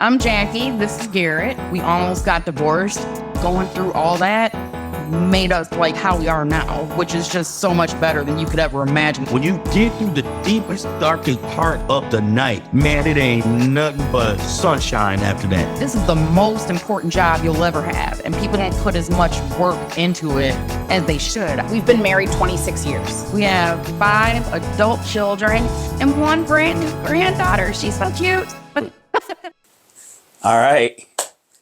I'm Jackie. This is Garrett. We almost got divorced. Going through all that made us like how we are now, which is just so much better than you could ever imagine. When you get through the deepest, darkest part of the night, man, it ain't nothing but sunshine after that. This is the most important job you'll ever have, and people don't put as much work into it as they should. We've been married 26 years. We have 5 adult children and 1 brand new granddaughter. She's so cute. All right.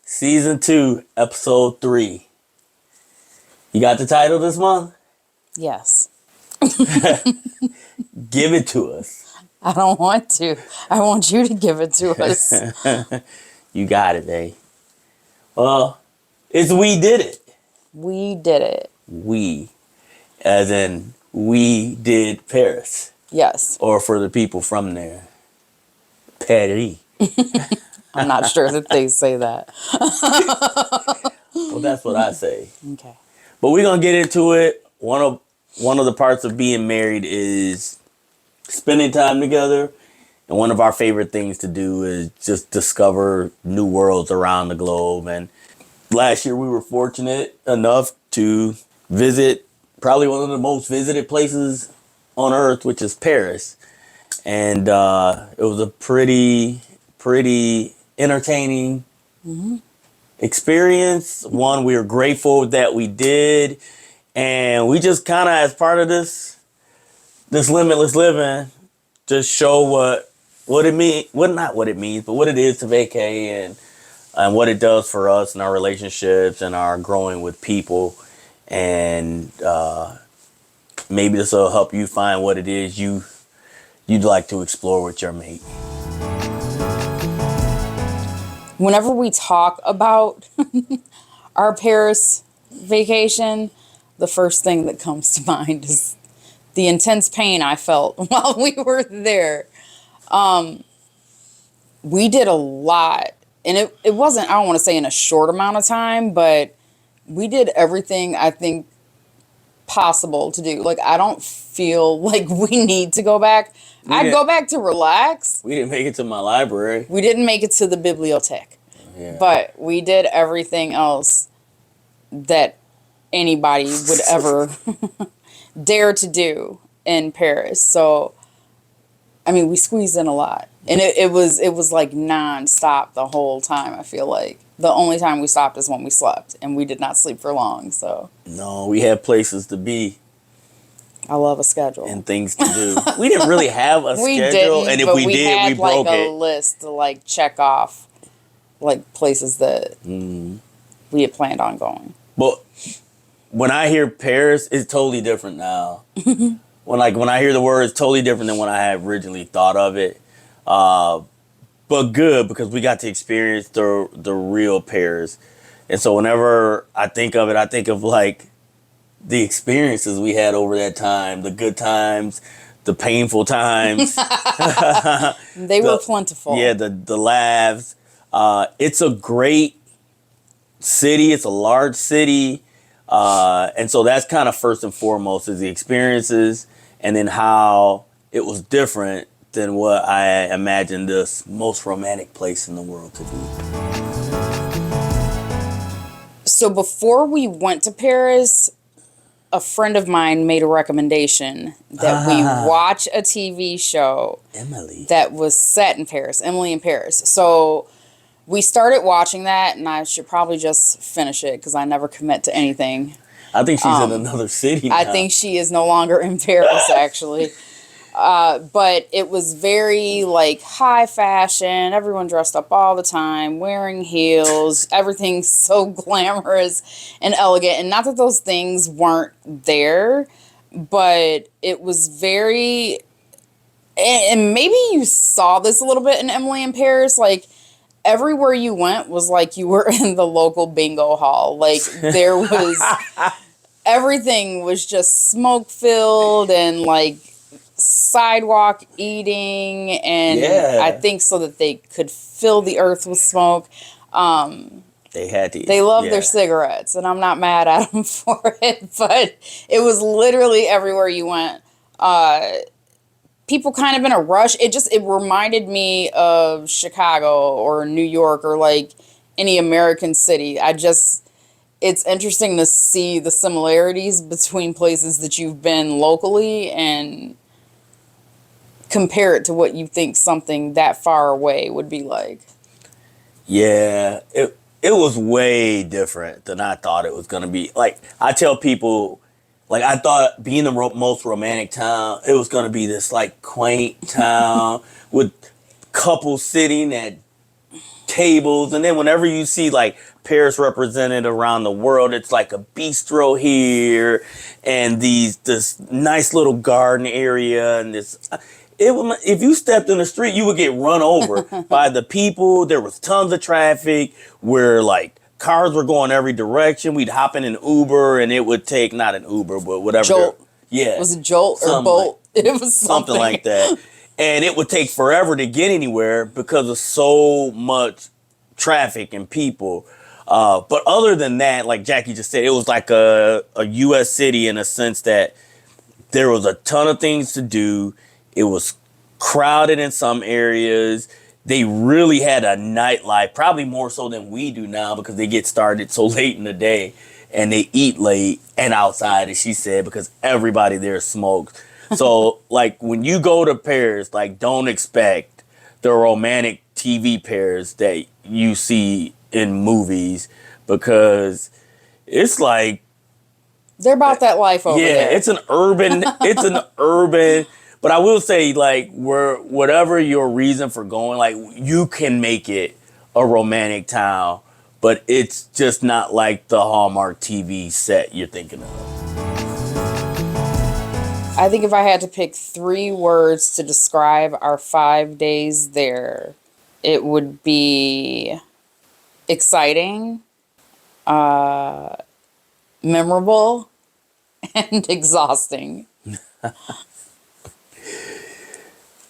Season 2, episode 3. You got the title this month? Yes. Give it to us. I don't want to. I want you to give it to us. You got it, eh? Well, it's We Did It. We did it. We, as in we did Paris. Yes. Or for the people from there, Paris. I'm not sure that they say that. Well, that's what I say. Okay. But we're gonna get into it. One of the parts of being married is spending time together. And one of our favorite things to do is just discover new worlds around the globe. And last year we were fortunate enough to visit probably one of the most visited places on earth, which is Paris. And it was a pretty entertaining experience. One, we were grateful that we did. And we just kind of, as part of this Limitless Living, just show what it means, not what it means, but what it is to vacay and what it does for us and our relationships and our growing with people. And maybe this will help you find what it is you'd like to explore with your mate. Whenever we talk about our Paris vacation, the first thing that comes to mind is the intense pain I felt while we were there. We did a lot, and it wasn't, I don't want to say in a short amount of time, but we did everything I think possible to do. Like, I don't feel like we need to go back. I'd go back to relax. We didn't make it to my library. We didn't make it to the bibliothèque. Yeah. But we did everything else that anybody would ever dare to do in Paris. So, I mean, we squeezed in a lot. And it was like nonstop the whole time, I feel like. The only time we stopped is when we slept. And we did not sleep for long, so. No, we had places to be. I love a schedule. And things to do. We didn't really have a We schedule. didn't, And if but we did, had we broke like it. a list to like check off like places that we had planned on going. But when I hear Paris, it's totally different now. When I hear the word, it's totally different than when I had originally thought of it. But good, because we got to experience the real Paris. And so whenever I think of it, I think of like the experiences we had over that time, the good times, the painful times. They were plentiful. Yeah, the laughs. It's a great city. It's a large city. And so that's kind of first and foremost is the experiences, and then how it was different than what I imagined this most romantic place in the world to be. So before we went to Paris, a friend of mine made a recommendation that we watch a TV show Emily. that was set in Paris, Emily in Paris. So we started watching that, and I should probably just finish it because I never commit to anything. I think she's in another city now. I think she is no longer in Paris, actually. But it was very like high fashion. Everyone dressed up all the time, wearing heels. Everything's so glamorous and elegant. And not that those things weren't there, but it was very. And maybe you saw this a little bit in Emily in Paris. Like everywhere you went was like you were in the local bingo hall. Like there was everything was just smoke filled and like sidewalk eating, and I think so that they could fill the earth with smoke. They had to. They love their cigarettes, and I'm not mad at them for it, but it was literally everywhere you went. people kind of in a rush. It reminded me of Chicago or New York or like any American city. It's interesting to see the similarities between places that you've been locally and compare it to what you think something that far away would be like. Yeah, it was way different than I thought it was gonna be. Like I tell people, like I thought being the most romantic town, it was gonna be this like quaint town with couples sitting at tables, and then whenever you see like Paris represented around the world, it's like a bistro here, and this nice little garden area, and this. If you stepped in the street, you would get run over by the people. There was tons of traffic where like cars were going every direction. We'd hop in an Uber and it would take, not an Uber, but whatever. Jolt. Yeah. Was it Jolt or Something Bolt? like- It was something like that. And it would take forever to get anywhere because of so much traffic and people. But other than that, like Jackie just said, it was like a U.S. city in a sense that there was a ton of things to do. It was crowded in some areas. They really had a nightlife, probably more so than we do now because they get started so late in the day and they eat late and outside, as she said, because everybody there smokes. So, like, when you go to Paris, like, don't expect the romantic TV pairs that you see in movies because it's like... They're about that life over there. Yeah, it's an urban... But I will say, like, whatever your reason for going, like, you can make it a romantic town, but it's just not like the Hallmark TV set you're thinking of. I think if I had to pick 3 words to describe our 5 days there, it would be exciting, memorable, and exhausting.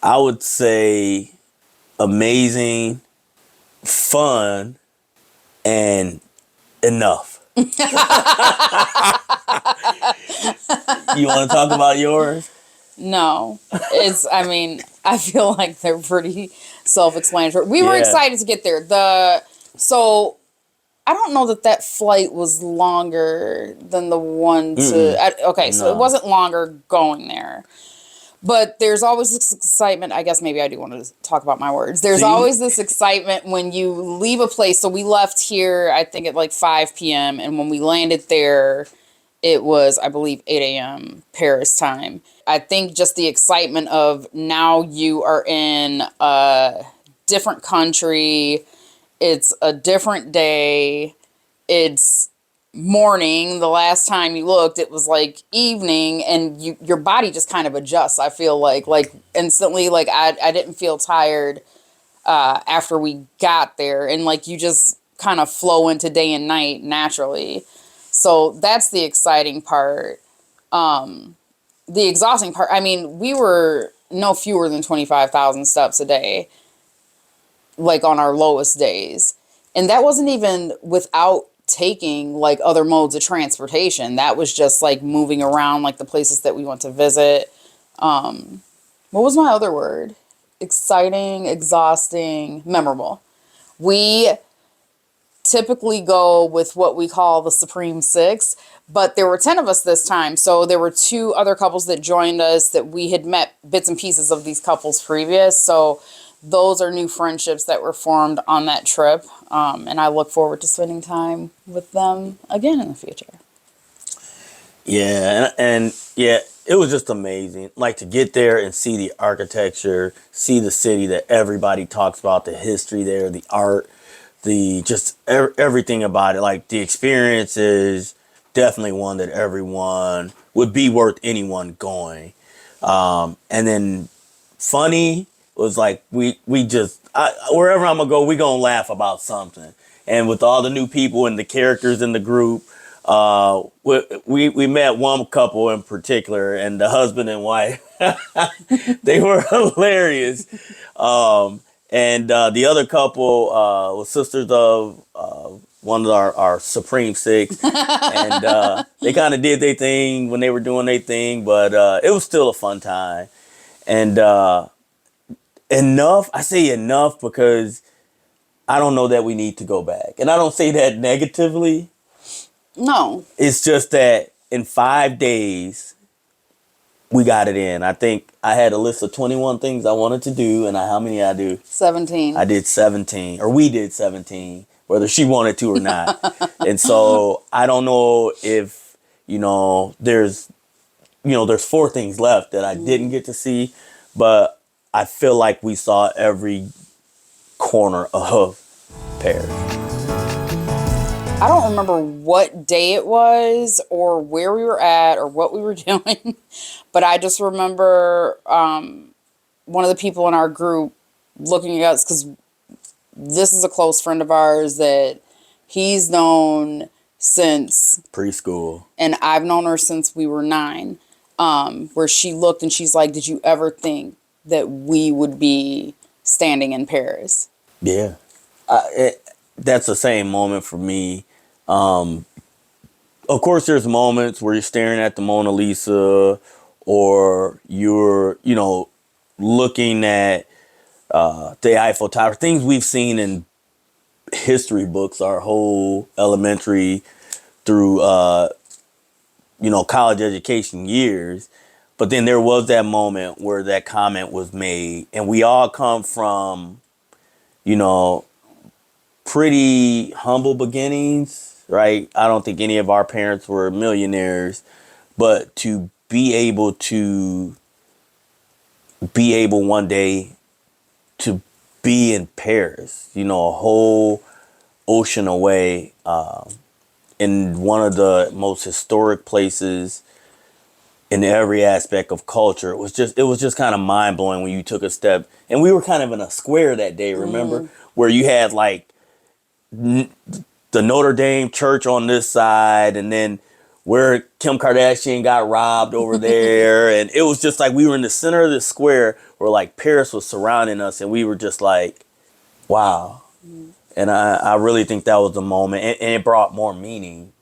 I would say amazing, fun, and enough. You want to talk about yours? No, I feel like they're pretty self-explanatory. We were Yeah. excited to get there. So I don't know that flight was longer than the one to, so it No. wasn't longer going there. But there's always this excitement. I guess maybe I do want to talk about my words. There's See? always this excitement when you leave a place. So we left here, I think, at like 5 p.m. And when we landed there, it was, I believe, 8 a.m. Paris time. I think just the excitement of now you are in a different country. It's a different day. It's morning. The last time you looked, it was like evening, and your body just kind of adjusts. I feel like instantly, like I didn't feel tired after we got there, and like you just kind of flow into day and night naturally. So that's the exciting part. The exhausting part, I mean, we were no fewer than 25,000 steps a day, like on our lowest days, and that wasn't even without taking like other modes of transportation. That was just like moving around, like the places that we went to visit. What was my other word? Exciting, exhausting, memorable. We typically go with what we call the Supreme Six, but there were 10 of us this time. So there were 2 other couples that joined us that we had met bits and pieces of these couples previous. So those are new friendships that were formed on that trip. And I look forward to spending time with them again in the future. Yeah, and yeah, it was just amazing. Like to get there and see the architecture, see the city that everybody talks about, the history there, the art, the just everything about it. Like the experience is definitely one that everyone would be worth anyone going. And then funny was like we just wherever I'm gonna go, we gonna laugh about something. And with all the new people and the characters in the group, we met one couple in particular, and the husband and wife, they were hilarious. And the other couple was sisters of one of our Supreme Six, and they kind of did their thing when they were doing their thing, but it was still a fun time. And I say enough because I don't know that we need to go back. And I don't say that negatively. No. It's just that in 5 days, we got it in. I think I had a list of 21 things I wanted to do. And how many I do? 17. I did 17. Or we did 17. Whether she wanted to or not. And so I don't know if, there's 4 things left that I didn't get to see. But I feel like we saw every corner of Paris. I don't remember what day it was or where we were at or what we were doing, but I just remember one of the people in our group looking at us, because this is a close friend of ours that he's known since Preschool. and I've known her since we were 9, where she looked and she's like, did you ever think that we would be standing in Paris? Yeah. That's the same moment for me. Of course, there's moments where you're staring at the Mona Lisa or you're, looking at the Eiffel Tower, things we've seen in history books our whole elementary through, college education years. But then there was that moment where that comment was made, and we all come from, pretty humble beginnings, right? I don't think any of our parents were millionaires, but to be able one day to be in Paris, a whole ocean away, in one of the most historic places in every aspect of culture. It was just kind of mind blowing when you took a step, and we were kind of in a square that day, remember, where you had like the Notre Dame church on this side, and then where Kim Kardashian got robbed over there. And it was just like we were in the center of the square where like Paris was surrounding us, and we were just like, wow. And I really think that was the moment. And it brought more meaning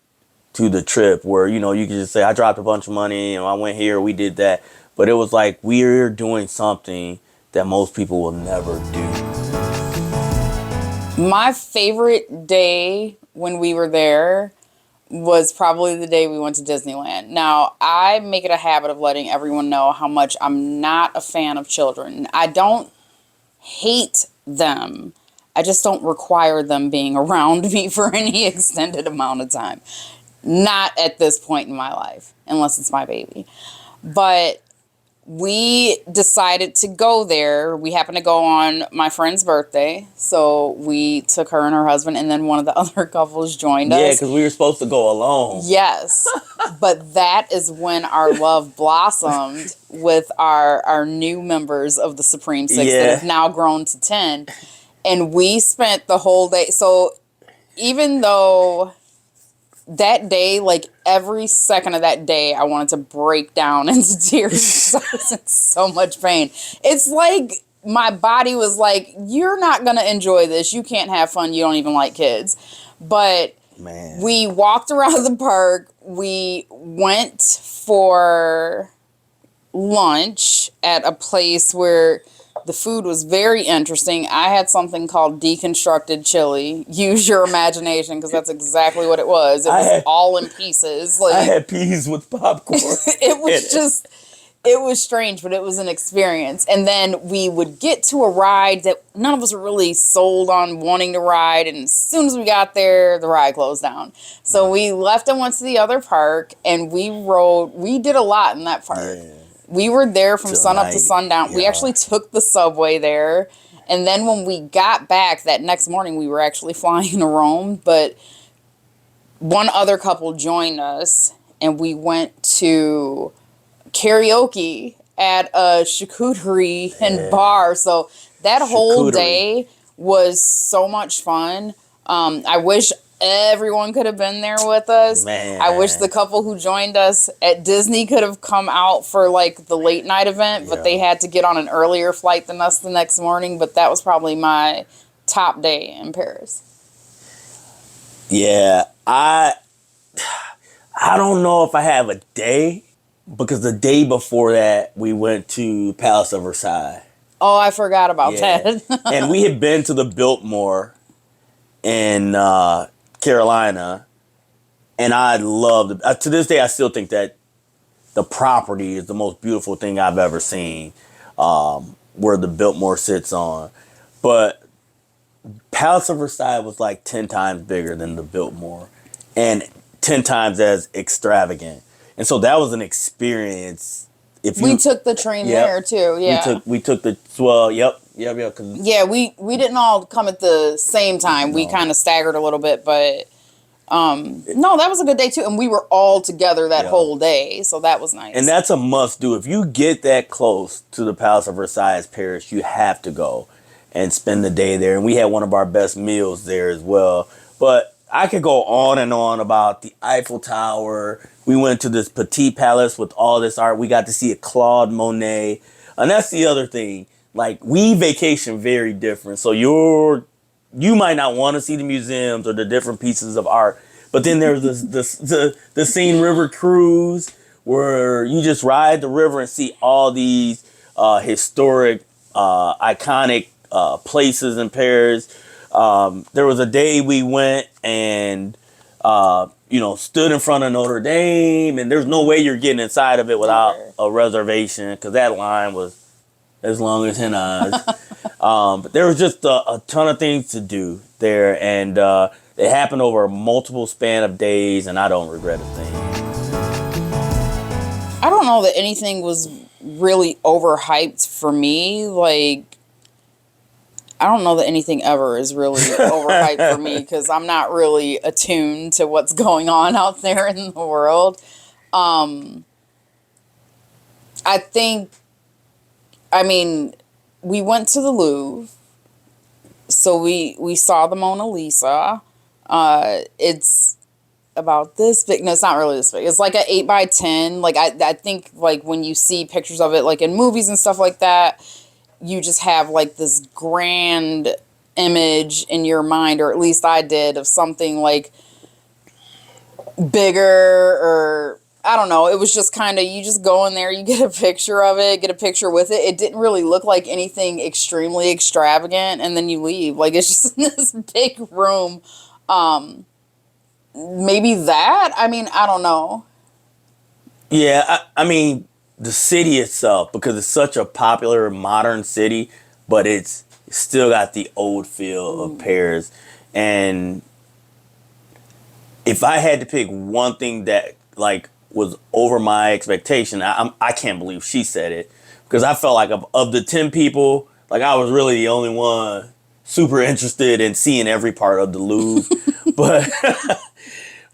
to the trip where, you could just say, I dropped a bunch of money and I went here, we did that. But it was like, we're doing something that most people will never do. My favorite day when we were there was probably the day we went to Disneyland. Now, I make it a habit of letting everyone know how much I'm not a fan of children. I don't hate them. I just don't require them being around me for any extended amount of time. Not at this point in my life, unless it's my baby. But we decided to go there. We happened to go on my friend's birthday. So we took her and her husband, and then one of the other couples joined us. Yeah, because we were supposed to go alone. Yes. But that is when our love blossomed with our new members of the Supreme Six that have now grown to 10. And we spent the whole day. So even though that day, like every second of that day, I wanted to break down into tears. I was in so much pain. It's like my body was like, you're not going to enjoy this. You can't have fun. You don't even like kids. But man, we walked around the park. We went for lunch at a place where the food was very interesting. I had something called deconstructed chili. Use your imagination, because that's exactly what it was. It was all in pieces. Like, I had peas with popcorn. It was strange, but it was an experience. And then we would get to a ride that none of us were really sold on wanting to ride. And as soon as we got there, the ride closed down. So we left and went to the other park, and we did a lot in that park. Yeah. We were there from sunup to sundown. Yeah. We actually took the subway there. And then when we got back that next morning, we were actually flying to Rome. But one other couple joined us, and we went to karaoke at a charcuterie and bar. So that whole day was so much fun. I wish everyone could have been there with us. Man. I wish the couple who joined us at Disney could have come out for like the late night event, but they had to get on an earlier flight than us the next morning. But that was probably my top day in Paris. Yeah, I don't know if I have a day because the day before that we went to Palace of Versailles. Oh, I forgot about that. And we had been to the Biltmore in Carolina, and I loved it. To this day, I still think that the property is the most beautiful thing I've ever seen, where the Biltmore sits on. But Palace of Versailles was like 10 times bigger than the Biltmore and 10 times as extravagant. And so that was an experience. We took the train there too. Yeah. We took the, well, yep. Yeah, we didn't all come at the same time. No. We kind of staggered a little bit, but no, that was a good day too. And we were all together that whole day. So that was nice. And that's a must do. If you get that close to the Palace of Versailles, Paris, you have to go and spend the day there. And we had one of our best meals there as well. But I could go on and on about the Eiffel Tower. We went to this Petit Palace with all this art. We got to see a Claude Monet. And that's the other thing. Like, we vacation very different. So you might not want to see the museums or the different pieces of art. But then there's the Seine River cruise where you just ride the river and see all these historic, iconic places in Paris. There was a day we went and, stood in front of Notre Dame, and there's no way you're getting inside of it without a reservation because that line was as long as 10 eyes. But there was just a ton of things to do there, and it happened over a multiple span of days, and I don't regret a thing. I don't know that anything was really overhyped for me. Like, I don't know that anything ever is really overhyped for me because I'm not really attuned to what's going on out there in the world. We went to the Louvre, so we saw the Mona Lisa. It's about this big. No, it's not really this big. It's like an 8x10. Like I think like when you see pictures of it, like in movies and stuff like that, you just have like this grand image in your mind, or at least I did, of something like bigger, or I don't know. It was just kind of, you just go in there, you get a picture of it, get a picture with it. It didn't really look like anything extremely extravagant, and then you leave. Like, it's just in this big room. Maybe that? I don't know. Yeah, the city itself, because it's such a popular modern city, but it's still got the old feel of Paris. And if I had to pick one thing that like was over my expectation, I can't believe she said it, because I felt like of the 10 people, like I was really the only one super interested in seeing every part of the Louvre.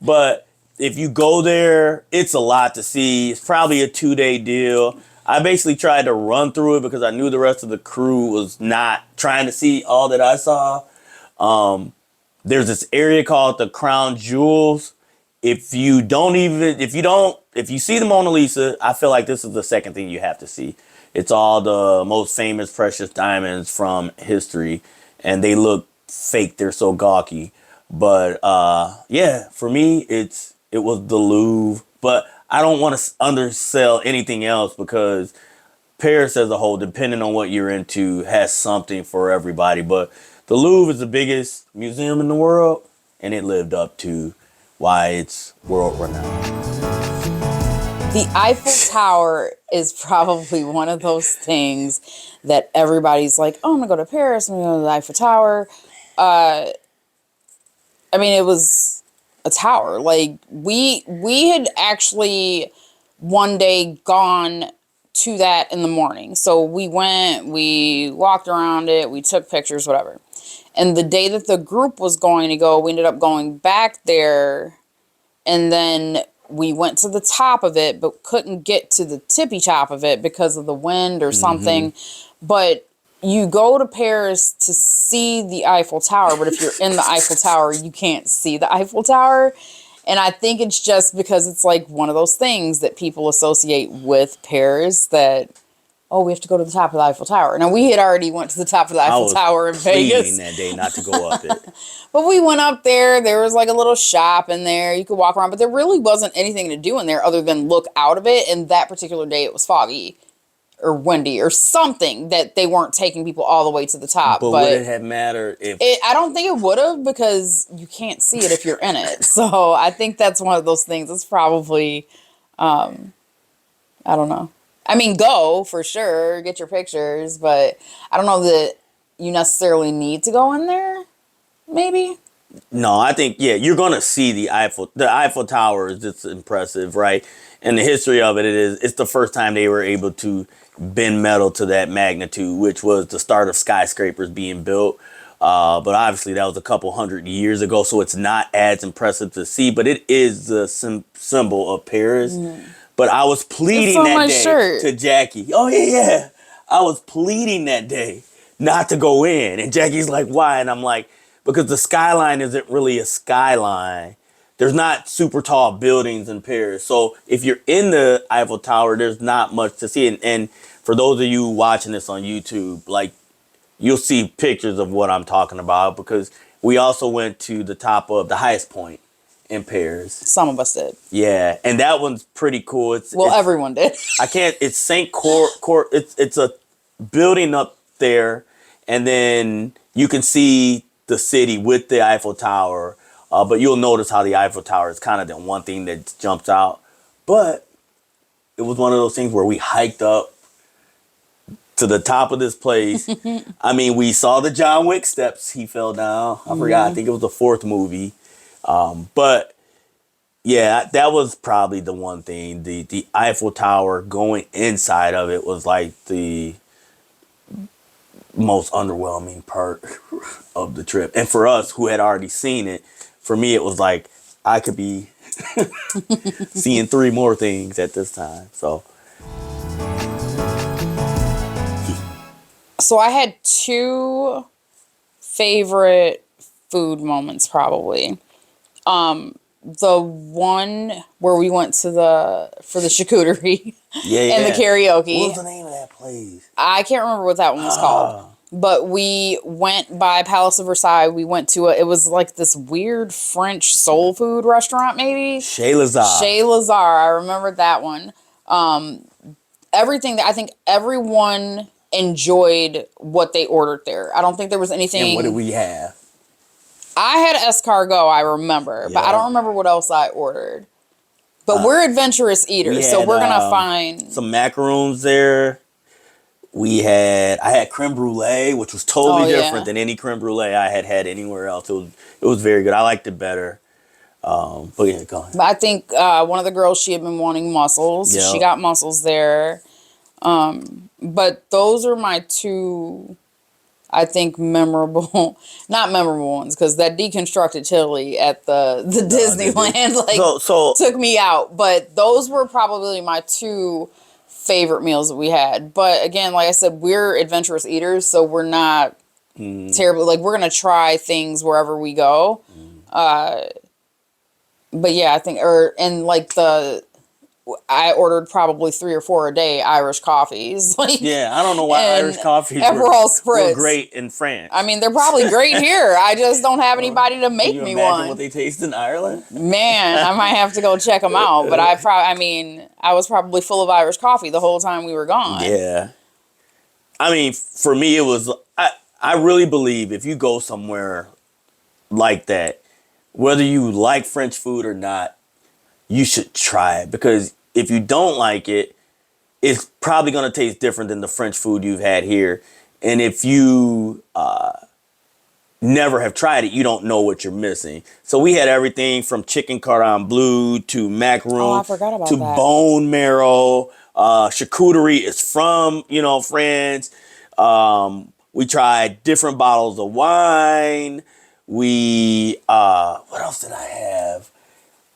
but if you go there, it's a lot to see. It's probably a 2-day deal. I basically tried to run through it because I knew the rest of the crew was not trying to see all that I saw. There's this area called the Crown Jewels. If you see the Mona Lisa, I feel like this is the second thing you have to see. It's all the most famous precious diamonds from history, and they look fake. They're so gawky. But for me, it was the Louvre. But I don't want to undersell anything else, because Paris as a whole, depending on what you're into, has something for everybody. But the Louvre is the biggest museum in the world, and it lived up to why it's world renowned. The Eiffel Tower is probably one of those things that everybody's like, oh, I'm going to go to Paris, I'm going to go to the Eiffel Tower. It was a tower. Like, we had actually one day gone to that in the morning. So we went, we walked around it, we took pictures, whatever. And the day that the group was going to go, we ended up going back there, and then we went to the top of it, but couldn't get to the tippy top of it because of the wind or something. But you go to Paris to see the Eiffel Tower, but if you're in the Eiffel Tower, you can't see the Eiffel Tower. And I think it's just because it's like one of those things that people associate with Paris that a oh, we have to go to the top of the Eiffel Tower. Now, we had already went to the top of the Eiffel Tower in Vegas. That day not to go up it. But we went up there. There was like a little shop in there. You could walk around. But there really wasn't anything to do in there other than look out of it. And that particular day, it was foggy or windy or something that they weren't taking people all the way to the top. But would it have mattered if... I don't think it would have, because you can't see it if you're in it. So I think that's one of those things. It's probably, I don't know. I mean, go for sure, get your pictures, but I don't know that you necessarily need to go in there. Maybe. No, I think, yeah, you're going to see the Eiffel Tower is just impressive, right? And the history of it's the first time they were able to bend metal to that magnitude, which was the start of skyscrapers being built. But obviously that was a couple hundred years ago, so it's not as impressive to see, but it is the symbol of Paris. Mm. But I was pleading that day to Jackie. Oh, yeah. I was pleading that day not to go in. And Jackie's like, why? And I'm like, because the skyline isn't really a skyline. There's not super tall buildings in Paris. So if you're in the Eiffel Tower, there's not much to see. And for those of you watching this on YouTube, like, you'll see pictures of what I'm talking about, because we also went to the top of the highest point in Paris. Some of us did. Yeah, and that one's pretty cool. Everyone did. It's Saint Court. It's a building up there, and then you can see the city with the Eiffel Tower. But you'll notice how the Eiffel Tower is kind of the one thing that jumps out. But it was one of those things where we hiked up to the top of this place. I mean, we saw the John Wick steps. He fell down. I forgot. I think it was the fourth movie. But yeah, that was probably the one thing. The Eiffel Tower, going inside of it was like the most underwhelming part of the trip. And for us who had already seen it, for me, it was like I could be seeing 3 more things at this time. So I had 2 favorite food moments, probably. The one where we went to for the charcuterie and the karaoke. What was the name of that place? I can't remember what that one was called. But we went by Palace of Versailles. We went to it was like this weird French soul food restaurant, maybe. Chez Lazare. Chez Lazare. I remembered that one. Everything I think everyone enjoyed what they ordered there. I don't think there was anything. And what did we have? I had escargot, I remember, but I don't remember what else I ordered. But we're adventurous eaters, so we're gonna find some macaroons there. I had creme brulee, which was totally different than any creme brulee I had anywhere else. It was very good. I liked it better. But yeah, go ahead. But I think one of the girls, she had been wanting mussels. Yep. She got mussels there. But those are my 2, I think, not memorable ones, because that deconstructed chili at the Disneyland took me out. But those were probably my 2 favorite meals that we had. But again, like I said, we're adventurous eaters, so we're not terribly, like, we're gonna try things wherever we go. But yeah, I think, I ordered probably 3 or 4 a day Irish coffees. I don't know why Irish coffees were great in France. I mean, they're probably great here. I just don't have anybody to make me one. What they taste in Ireland? Man, I might have to go check them out. But I was probably full of Irish coffee the whole time we were gone. Yeah. I mean, for me, it was, I really believe if you go somewhere like that, whether you like French food or not, you should try it, because if you don't like it, it's probably going to taste different than the French food you've had here. And if you never have tried it, you don't know what you're missing. So we had everything from chicken cordon bleu to macaroon to bone marrow. Charcuterie is from, France. We tried different bottles of wine. What else did I have?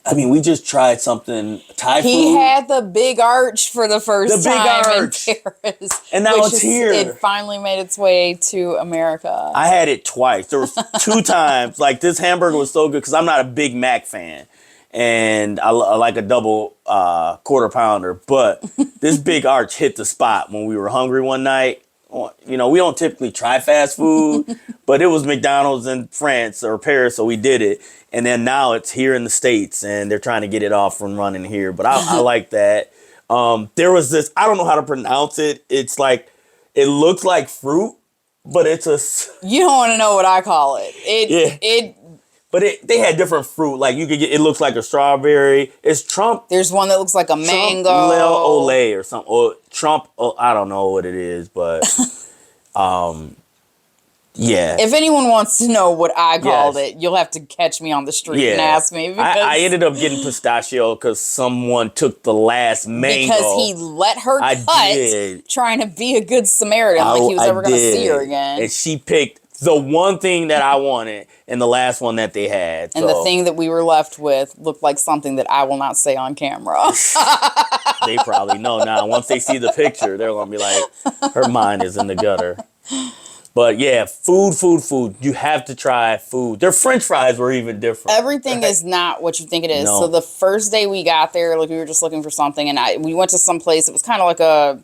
I mean, we just tried something Thai food. He had the big arch for the first time in Paris. And now it's here. It finally made its way to America. I had it twice. There was 2 times. Like, this hamburger was so good because I'm not a Big Mac fan. and I like a double quarter pounder. But this big arch hit the spot when we were hungry one night. You know, we don't typically try fast food, but it was McDonald's in France or Paris, so we did it. And then now it's here in the States, and they're trying to get it off and running here. But I like that. There was this, I don't know how to pronounce it. It's like, it looks like fruit, but it's a... You don't want to know what I call it. But they had different fruit. Like you could get, it looks like a strawberry. It's Trump. There's one that looks like a mango. Olay or something. Or Trump, I don't know what it is, but yeah. If anyone wants to know what I called it, you'll have to catch me on the street and ask me. Because I ended up getting pistachio because someone took the last mango. Because he let her cut, trying to be a good Samaritan, like he was ever going to see her again. And she picked the one thing that I wanted and the last one that they had. And the thing that we were left with looked like something that I will not say on camera. They probably know now. Once they see the picture, they're going to be like, her mind is in the gutter. But yeah, food. You have to try food. Their French fries were even different. Everything is not what you think it is. No. So the first day we got there, like we were just looking for something, and we went to some place. It was kind of like a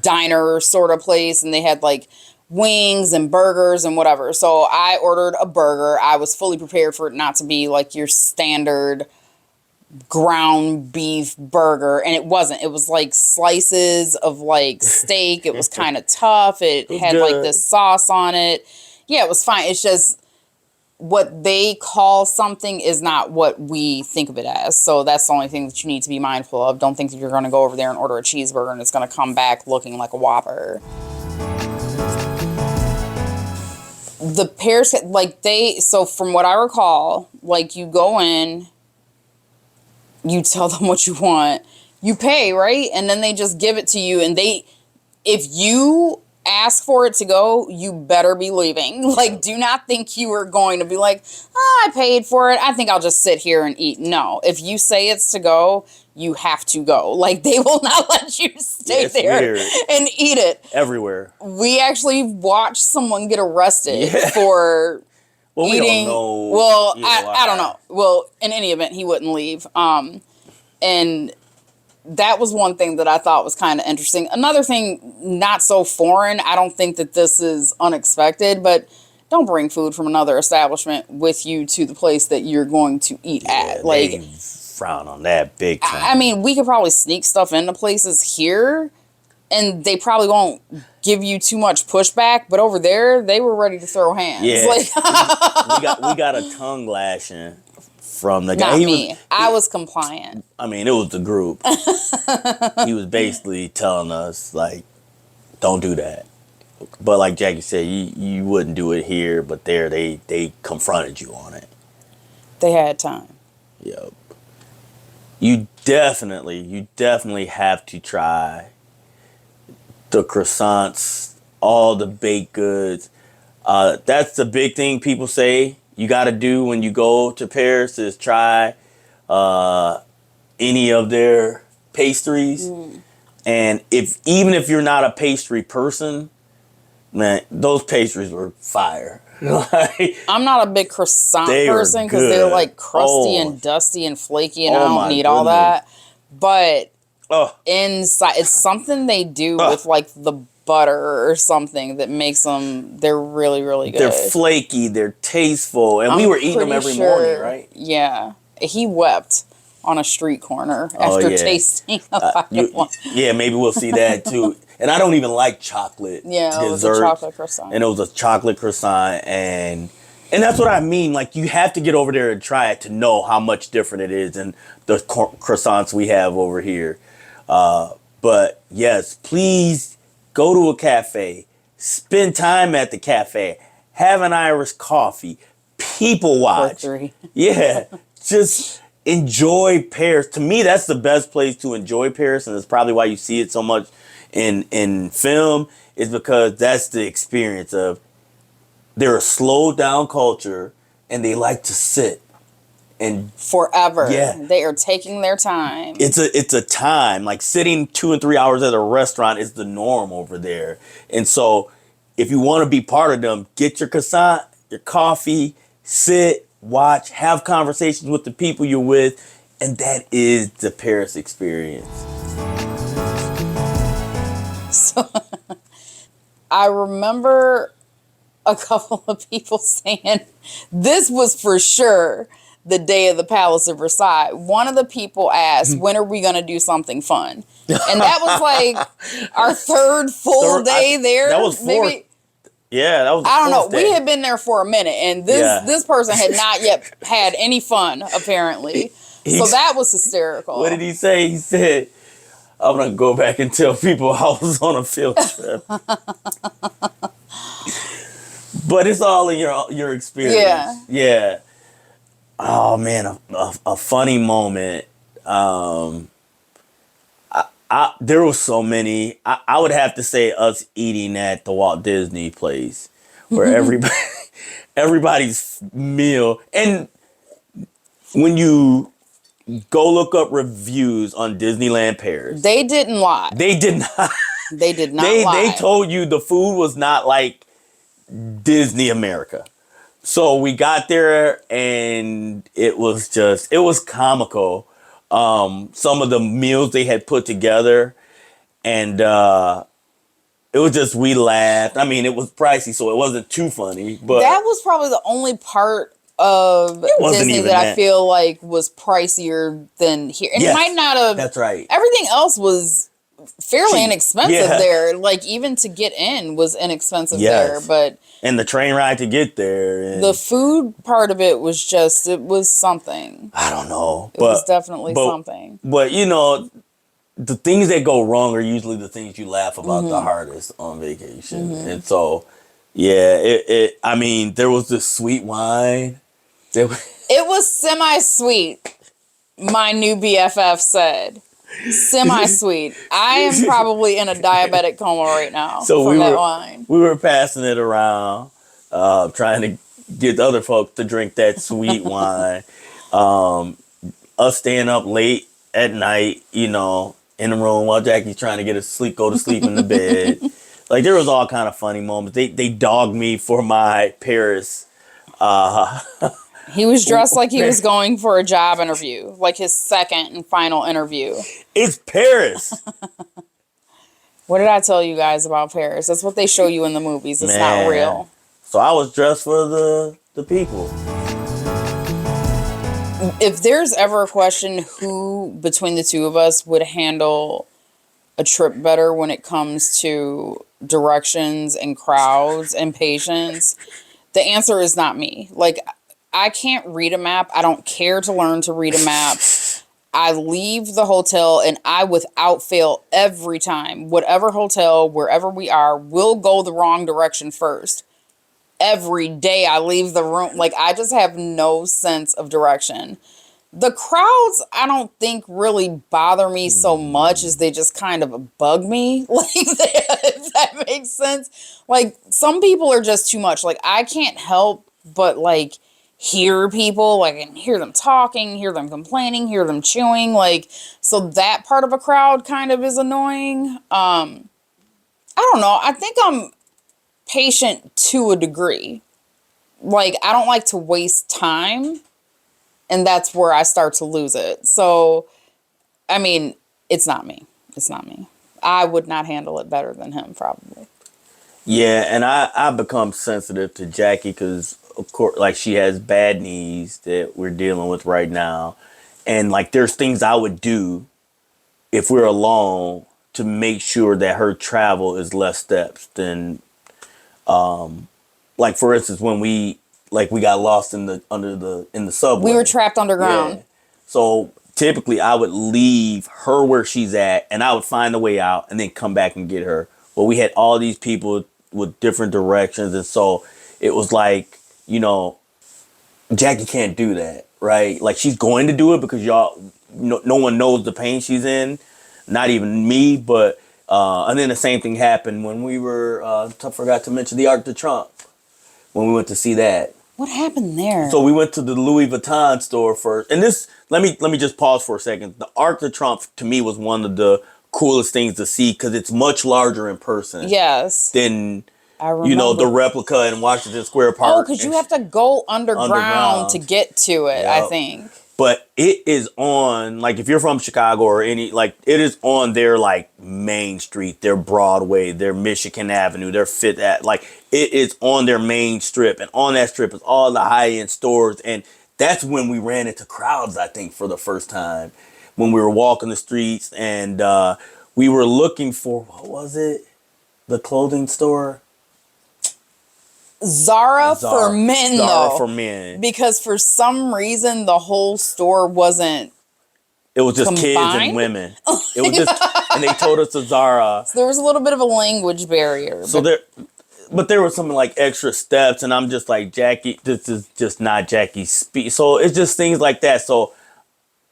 diner sort of place, and they had like wings and burgers and whatever. So I ordered a burger. I was fully prepared for it not to be like your standard ground beef burger, and it wasn't. It was like slices of like steak. It was kind of tough. It had good. like this sauce on it. Yeah, it was fine. It's just what they call something is not what we think of it as. So that's the only thing that you need to be mindful of. Don't think that you're going to go over there and order a cheeseburger and it's going to come back looking like a Whopper. The Paris, like so from what I recall, like you go in, you tell them what you want, you pay, right? And then they just give it to you. And if you ask for it to go, you better be leaving. Like, do not think you are going to be like, oh, I paid for it, I think I'll just sit here and eat. No, if you say it's to go, you have to go. Like, they will not let you stay there and eat it. Everywhere. We actually watched someone get arrested for eating. We don't know. Well, I don't know. Well, in any event, he wouldn't leave. And that was one thing that I thought was kind of interesting. Another thing, not so foreign. I don't think that this is unexpected, but don't bring food from another establishment with you to the place that you're going to eat at. Like, they frown on that big time. I mean, we could probably sneak stuff into places here, and they probably won't give you too much pushback. But over there, they were ready to throw hands. Yeah, like, we got a tongue lashing from the guy. Not me. I was compliant. I mean, it was the group. He was basically telling us, like, don't do that. But like Jackie said, you wouldn't do it here, but there they confronted you on it. They had time. Yep. You definitely have to try the croissants, all the baked goods. That's the big thing people say you got to do when you go to Paris is try any of their pastries. And even if you're not a pastry person, man, those pastries were fire. I'm not a big croissant person because they're like crusty and dusty and flaky, and I don't need all that. But inside, it's something they do with like the butter or something that makes them, they're really, really good. They're flaky, they're tasteful, and we were eating them every morning, right? Yeah. He wept on a street corner after tasting a one. Yeah, maybe we'll see that too. And I don't even like chocolate desserts. It was a chocolate croissant. And it was a chocolate croissant, and that's what I mean. Like, you have to get over there and try it to know how much different it is than the croissants we have over here. But yes, please go to a cafe, spend time at the cafe, have an Irish coffee, people watch. Yeah, just enjoy Paris. To me, that's the best place to enjoy Paris, and that's probably why you see it so much in film, is because that's the experience of, they're a slowed down culture and they like to sit and forever. Yeah, they are taking their time. It's a time, like sitting 2 and 3 hours at a restaurant is the norm over there. And so if you want to be part of them, get your croissant, your coffee, sit, watch, have conversations with the people you're with, and that is the Paris experience. So I remember a couple of people saying this was for sure the day of the Palace of Versailles. One of the people asked, when are we going to do something fun? And that was like our third full day there. That was four. Maybe. Yeah, that was the I don't know. fourth day. We had been there for a minute, and this person had not yet had any fun, apparently. So that was hysterical. What did he say? He said, I'm going to go back and tell people I was on a field trip. But it's all in your experience. Yeah. Yeah. Oh, man, a funny moment. There was so many. I would have to say us eating at the Walt Disney place where everybody's meal. And when you go look up reviews on Disneyland Paris, They didn't lie. they did not. They did not lie. They told you the food was not like Disney America. So we got there and it was comical. Some of the meals they had put together, and it was just, we laughed. I mean, it was pricey, so it wasn't too funny, but that was probably the only part of wasn't Disney even that I that. feel like was pricier than here. And Yes, it might not have. that's right. Everything else was fairly Cheap. inexpensive Yeah. there. Like, even to get in was inexpensive Yes. there. But And the train ride to get there. And the food part of it was just, it was something. I don't know. It was definitely something. But, you know, the things that go wrong are usually the things you laugh about the hardest on vacation. And so, yeah, I mean, there was this sweet wine. It was semi-sweet, my new BFF said. Semi-sweet. I am probably in a diabetic coma right now from that wine. We were passing it around, trying to get other folks to drink that sweet wine. Us staying up late at night, you know, in the room while Jackie's trying to go to sleep in the bed. Like, there was all kind of funny moments. They dogged me for my Paris. He was dressed like he was going for a job interview, like his second and final interview. It's Paris. What did I tell you guys about Paris? That's what they show you in the movies. It's Man. not real. So I was dressed for the people. If there's ever a question who between the two of us would handle a trip better when it comes to directions and crowds and patience, the answer is not me. Like, I can't read a map. I don't care to learn to read a map. I leave the hotel and I, without fail, every time, whatever hotel, wherever we are, will go the wrong direction first. Every day I leave the room. Like, I just have no sense of direction. The crowds, I don't think really bother me so much as they just kind of bug me. Like, if that makes sense. Like, some people are just too much. Like, I can't help but, like, hear people, like, and hear them talking, hear them complaining, hear them chewing, like, so that part of a crowd kind of is annoying. I don't know. I think I'm patient to a degree. Like, I don't like to waste time, and that's where I start to lose it. So, I mean, it's not me. It's not me. I would not handle it better than him, probably. Yeah, and I become sensitive to Jackie because, of course, like, she has bad knees that we're dealing with right now. And, like, there's things I would do if we're alone to make sure that her travel is less steps than, like, for instance, when we got lost in the subway. We were trapped underground. Yeah. So typically I would leave her where she's at and I would find a way out and then come back and get her. But we had all these people with different directions. And so it was like, you know, Jackie can't do that, right? Like, she's going to do it because no one knows the pain she's in. Not even me, but, and then the same thing happened when we were, I forgot to mention the Arc de Triomphe, when we went to see that. What happened there? So we went to the Louis Vuitton store first. And this, let me just pause for a second. The Arc de Triomphe, to me, was one of the coolest things to see because it's much larger in person. Yes. Than I you know, the remember. replica in Washington Square Park. Oh, because you have to go underground to get to it, I Yep. think. But it is on, like, if you're from Chicago or any, like, it is on their, like, Main Street, their Broadway, their Michigan Avenue, their Fifth Ave. Like, it is on their main strip. And on that strip is all the high-end stores. And that's when we ran into crowds, I think, for the first time. When we were walking the streets and we were looking for, what was it? The clothing store? Zara for men, Zara though. for men. Because for some reason, the whole store wasn't. It was just kids Combined? and women. It was just, and they told us to Zara. So there was a little bit of a language barrier. So there was some like extra steps, and I'm just like, Jackie, this is just not Jackie's speed. So it's just things like that. So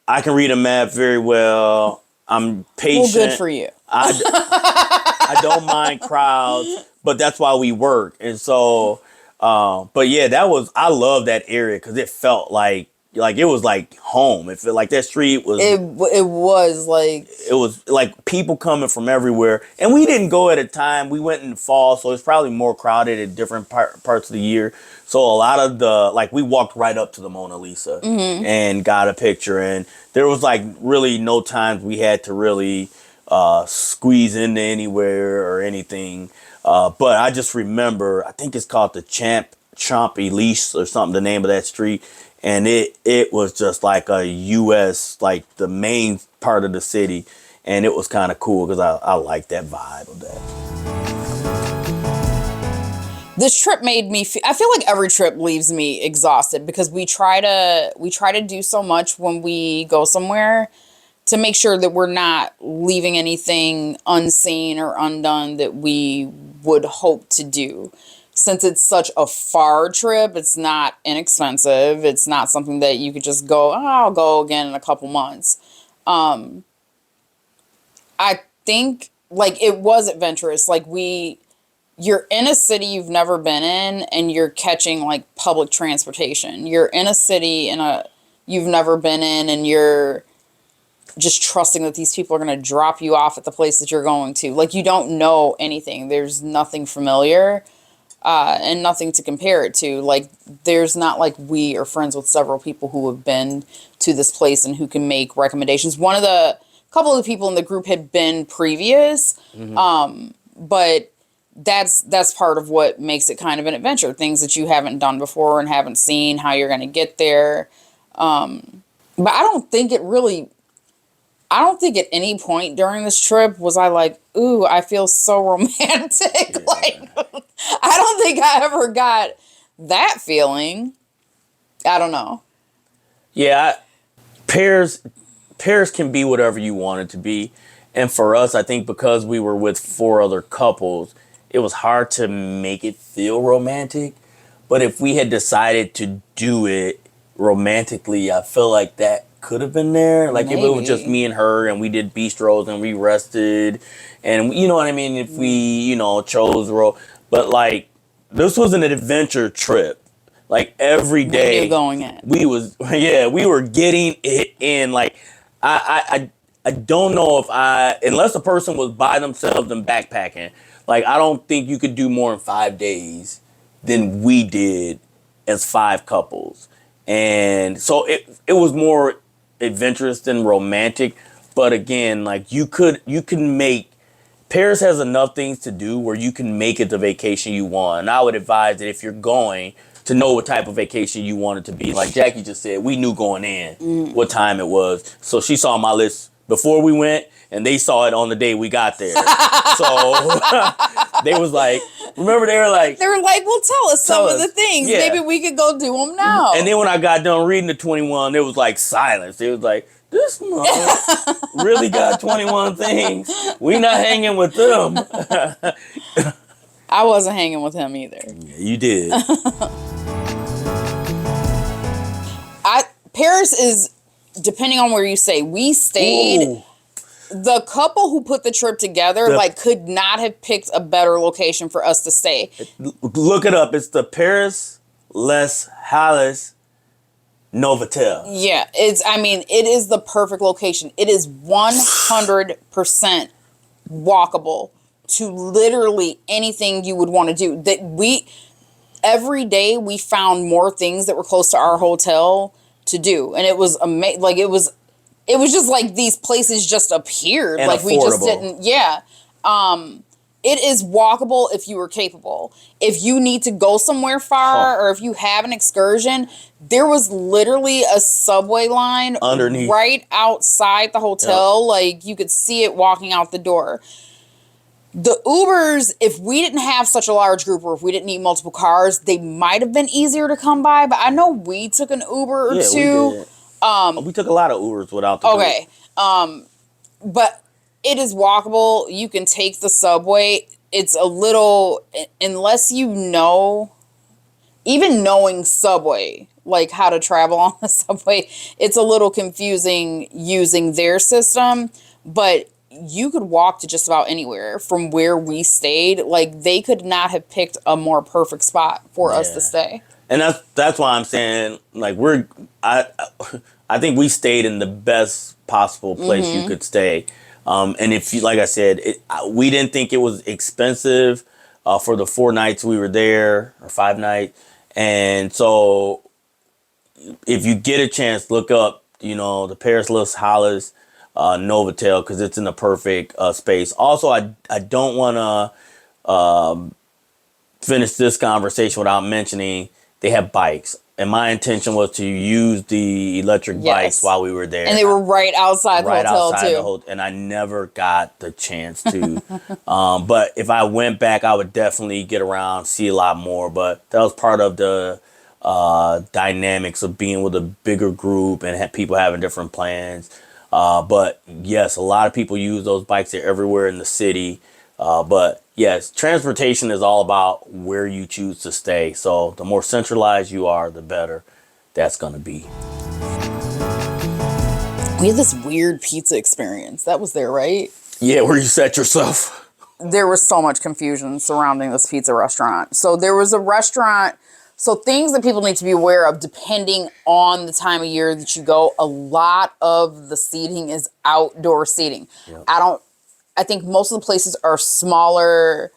I can read a map very well. I'm patient. Well, good for you. I don't mind crowds, but that's why we work. And so, but yeah, I love that area because it felt like it was like home. It felt like that street was. It was like. It was like people coming from everywhere, and we didn't go at a time. We went in the fall, so it's probably more crowded at different parts of the year. So a lot of we walked right up to the Mona Lisa and got a picture, and there was like really no times we had to really squeeze into anywhere or anything. But I just remember, I think it's called the Champ Elise or something, the name of that street. And it was just like a U.S., like the main part of the city. And it was kind of cool because I like that vibe of that. This trip made me I feel like every trip leaves me exhausted because we try to do so much when we go somewhere to make sure that we're not leaving anything unseen or undone that we would hope to do. Since it's such a far trip, it's not inexpensive. It's not something that you could just go, oh, I'll go again in a couple months. I think like it was adventurous. Like you're in a city you've never been in and you're catching like public transportation. You're in a city you've never been in and you're just trusting that these people are going to drop you off at the place that you're going to. Like you don't know anything. There's nothing familiar. And nothing to compare it to. Like, there's not like we are friends with several people who have been to this place and who can make recommendations. Couple of the people in the group had been previous, but that's part of what makes it kind of an adventure. Things that you haven't done before and haven't seen, how you're going to get there. But I don't think at any point during this trip was I like, ooh, I feel so romantic. Yeah. Like, I don't think I ever got that feeling. I don't know. Yeah, Paris can be whatever you want it to be. And for us, I think because we were with 4 other couples, it was hard to make it feel romantic. But if we had decided to do it romantically, I feel like that could have been there. Like if it was just me and her and we did bistros and we rested and you know what I mean? If we, chose the road. But like this was an adventure trip. Like every day we going in. we were getting it in. Like I don't know if unless a person was by themselves and backpacking, like I don't think you could do more in 5 days than we did as 5 couples. And so it was more adventurous than romantic, but again, like you can make Paris has enough things to do where you can make it the vacation you want. And I would advise that if you're going to know what type of vacation you want it to be. Like Jackie just said, we knew going in what time it was. So she saw my list before we went and they saw it on the day we got there. So they was like, remember they were like, well, tell us some of the things. Yeah. Maybe we could go do them now. And then when I got done reading the 21, there was like silence. It was like, this mother really got 21 things. We not hanging with them. I wasn't hanging with him either. Yeah, you did. Paris is, depending on where you stay, we stayed. Ooh. The couple who put the trip together could not have picked a better location for us to stay. Look it up. It's the Paris Les Halles Novotel. Yeah, it is the perfect location. It is 100% walkable to literally anything you would want to do. Every day we found more things that were close to our hotel to do, and it was amazing. Like it was just like these places just appeared. And like we just affordable. didn't. Yeah. It is walkable if you are capable. If you need to go somewhere far or if you have an excursion, there was literally a subway line underneath right outside the hotel. Like you could see it walking out the door. The Ubers, if we didn't have such a large group or if we didn't need multiple cars, they might have been easier to come by. But I know we took an Uber or two. We did. We took a lot of Ubers without the Okay. But it is walkable. You can take the subway. It's a little, unless you know, even knowing subway, like how to travel on the subway, it's a little confusing using their system. But you could walk to just about anywhere from where we stayed. Like they could not have picked a more perfect spot for us to stay. And that's why I'm saying, like, I think we stayed in the best possible place you could stay. And if you, like I said, we didn't think it was expensive for the 4 nights we were there, or 5 nights. And so if you get a chance, look up, the Paris Les Halles Novotel, because it's in the perfect space. Also, I don't want to finish this conversation without mentioning they have bikes. And my intention was to use the electric bikes while we were there. And they were right outside the hotel, too. And I never got the chance to. But if I went back, I would definitely get around, see a lot more. But that was part of the dynamics of being with a bigger group and people having different plans. But yes, a lot of people use those bikes. They're everywhere in the city. But yes, transportation is all about where you choose to stay. So the more centralized you are, the better that's going to be. We had this weird pizza experience. That was there, right? Yeah, where you set yourself. There was so much confusion surrounding this pizza restaurant. So there was a restaurant. So things that people need to be aware of depending on the time of year that you go, a lot of the seating is outdoor seating. Yep. I think most of the places are smaller.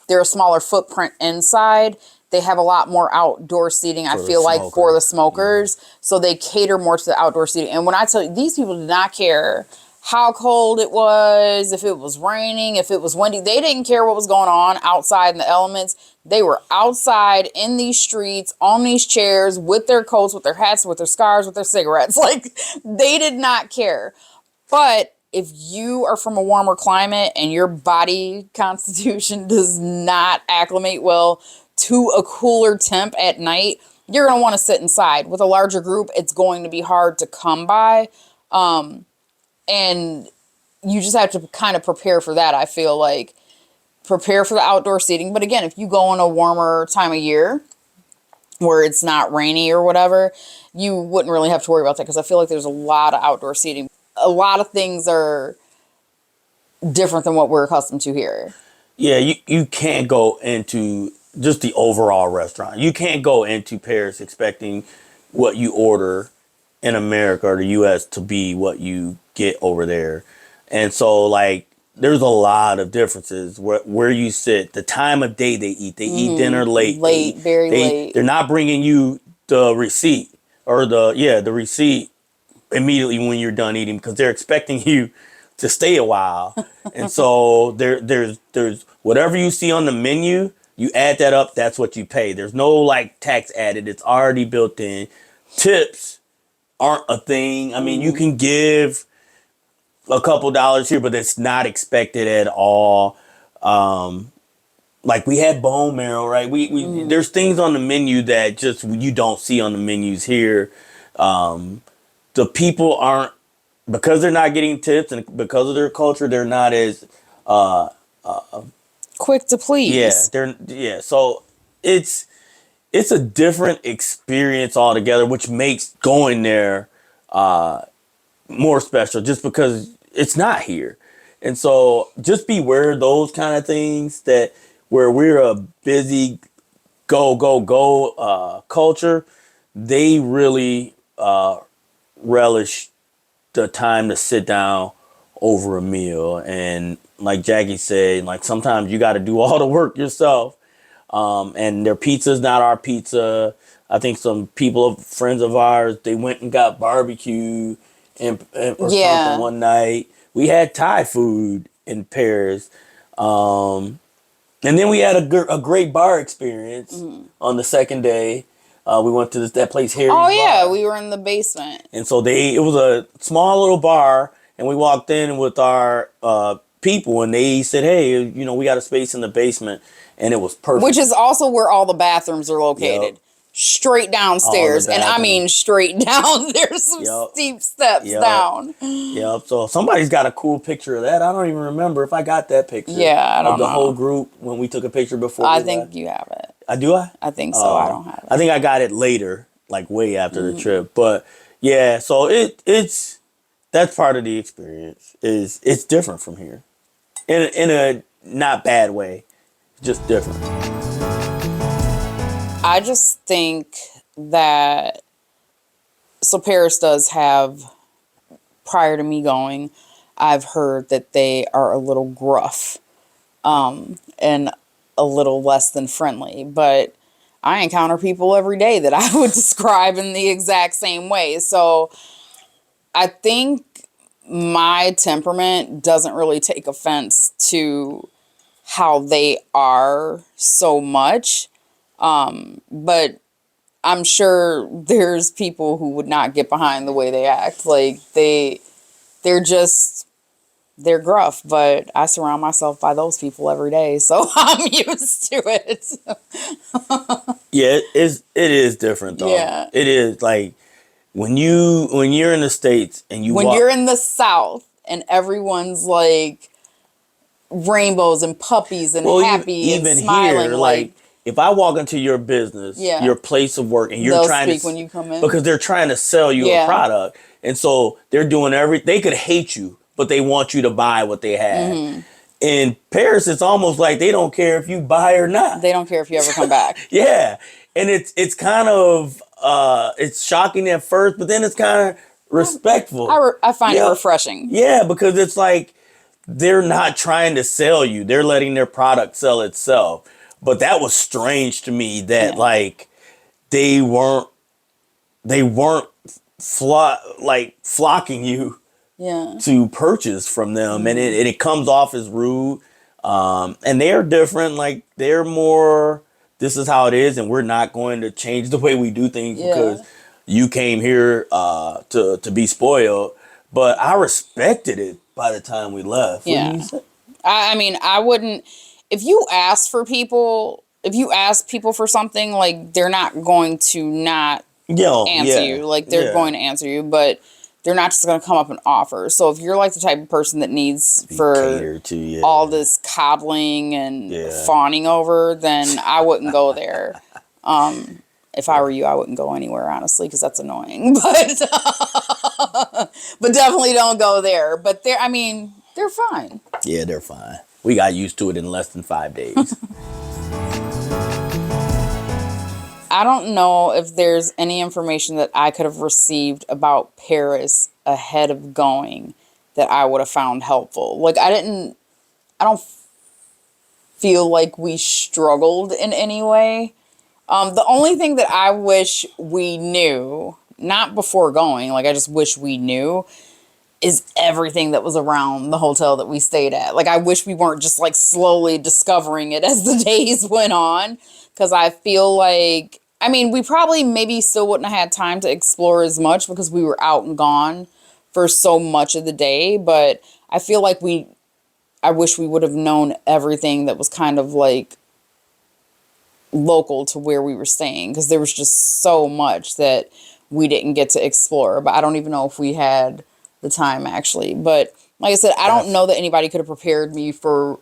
They're a smaller footprint inside. They have a lot more outdoor seating, I feel like, for the smokers. Yeah. So they cater more to the outdoor seating. And when I tell you, these people did not care how cold it was, if it was raining, if it was windy. They didn't care what was going on outside in the elements. They were outside in these streets, on these chairs, with their coats, with their hats, with their scarves, with their cigarettes. Like, they did not care. But if you are from a warmer climate and your body constitution does not acclimate well to a cooler temp at night, you're going to want to sit inside. With a larger group, it's going to be hard to come by. And you just have to kind of prepare for that, I feel like. Prepare for the outdoor seating. But again, if you go in a warmer time of year where it's not rainy or whatever, you wouldn't really have to worry about that because I feel like there's a lot of outdoor seating. A lot of things are different than what we're accustomed to here. Yeah, you can't go into just the overall restaurant. You can't go into Paris expecting what you order in America or the U.S. to be what you get over there. And so, like, there's a lot of differences where you sit, the time of day they eat. They eat dinner late. Very late. They're not bringing you the receipt or the receipt immediately when you're done eating because they're expecting you to stay a while. And so there's whatever you see on the menu, you add that up, that's what you pay. There's no like tax added. It's already built in. Tips aren't a thing. I mean, you can give a couple dollars here, but it's not expected at all. Like we had bone marrow, right? We there's things on the menu that just you don't see on the menus here. The people aren't, because they're not getting tips and because of their culture, they're not as quick to please. So it's a different experience altogether, which makes going there more special just because it's not here. And so just beware of those kind of things that where we're a busy go culture, they really relish the time to sit down over a meal. And like Jackie said, like sometimes you got to do all the work yourself. And their pizza's not our pizza. I think some people, friends of ours, they went and got barbecue or something one night. We had Thai food in Paris. And then we had a great bar experience on the second day. We went to that place here. Oh yeah, we were in the basement. And so it was a small little bar, and we walked in with our people, and they said, "Hey, we got a space in the basement," and it was perfect. Which is also where all the bathrooms are located. Yep. Straight downstairs, and I mean straight down. There's some steep steps down. Yep. So somebody's got a cool picture of that. I don't even remember if I got that picture. Yeah, I don't know. Of the whole group when we took a picture before. I think you have it. Do I? I think so. I don't have it. I think I got it later, like way after the trip. But yeah, so it's that's part of the experience. It's different from here, in a not bad way, just different. I just think that, so Paris does have, prior to me going, I've heard that they are a little gruff and a little less than friendly. But I encounter people every day that I would describe in the exact same way. So I think my temperament doesn't really take offense to how they are so much. But I'm sure there's people who would not get behind the way they act. Like they're gruff, but I surround myself by those people every day. So I'm used to it. Yeah, it is different though. Yeah. It is like when you're in the States and you're in the South and everyone's like rainbows and puppies and happy and smiling. Here, like if I walk into your business, your place of work, and you're trying to when you come in, because they're trying to sell you a product, and so they're doing they could hate you, but they want you to buy what they have. Mm-hmm. In Paris, it's almost like they don't care if you buy or not. They don't care if you ever come back. Yeah, and it's kind of it's shocking at first, but then it's kind of respectful. I find it refreshing. Yeah, because it's like they're not trying to sell you; they're letting their product sell itself. But that was strange to me that like they weren't flocking you to purchase from them, and it comes off as rude. And they're different. Like they're more. This is how it is, and we're not going to change the way we do things because you came here to be spoiled. But I respected it by the time we left. What do you say? I mean, I wouldn't. If you ask people for something, like they're not going to not answer you. Like they're going to answer you, but they're not just going to come up and offer. So if you're like the type of person that needs all this coddling and fawning over, then I wouldn't go there. If I were you, I wouldn't go anywhere, honestly, because that's annoying. But but definitely don't go there. But they're fine. Yeah, they're fine. We got used to it in less than 5 days. I don't know if there's any information that I could have received about Paris ahead of going that I would have found helpful. Like I don't feel like we struggled in any way. The only thing that I wish we knew, not before going, like I just wish we knew, is everything that was around the hotel that we stayed at. Like, I wish we weren't just like slowly discovering it as the days went on. Because I feel like, we probably maybe still wouldn't have had time to explore as much because we were out and gone for so much of the day. But I feel like I wish we would have known everything that was kind of like local to where we were staying. Because there was just so much that we didn't get to explore. But I don't even know if we had the time actually. But like I said, I don't know that anybody could have prepared me for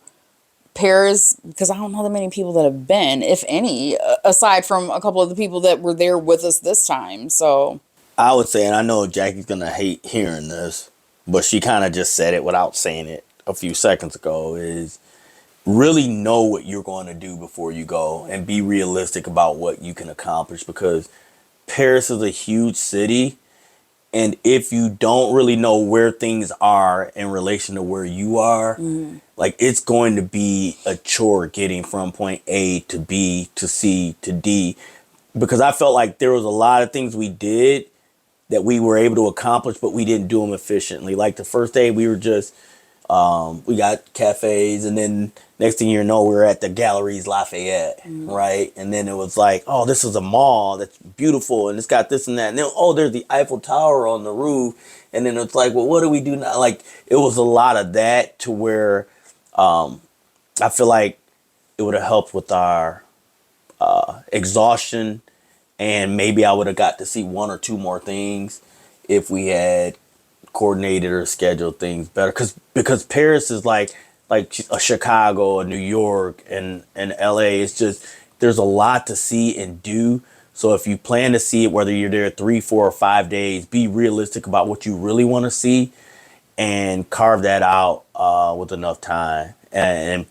Paris because I don't know that many people that have been, if any, aside from a couple of the people that were there with us this time. So I would say, and I know Jackie's gonna hate hearing this, but she kind of just said it without saying it a few seconds ago, is really know what you're going to do before you go and be realistic about what you can accomplish, because Paris is a huge city. And if you don't really know where things are in relation to where you are, like it's going to be a chore getting from point A to B to C to D. Because I felt like there was a lot of things we did that we were able to accomplish, but we didn't do them efficiently. Like the first day we were just, we got cafes, and then next thing you know, we were at the Galeries Lafayette, right? And then it was like, oh, this is a mall that's beautiful, and it's got this and that. And then, oh, there's the Eiffel Tower on the roof. And then it's like, well, what do we do now? Like, it was a lot of that to where I feel like it would have helped with our exhaustion, and maybe I would have got to see one or two more things if we had coordinated or scheduled things better. Because Paris is like a Chicago, a New York, and LA. It's just, there's a lot to see and do. So if you plan to see it, whether you're there 3, 4, or 5 days, be realistic about what you really want to see and carve that out with enough time, and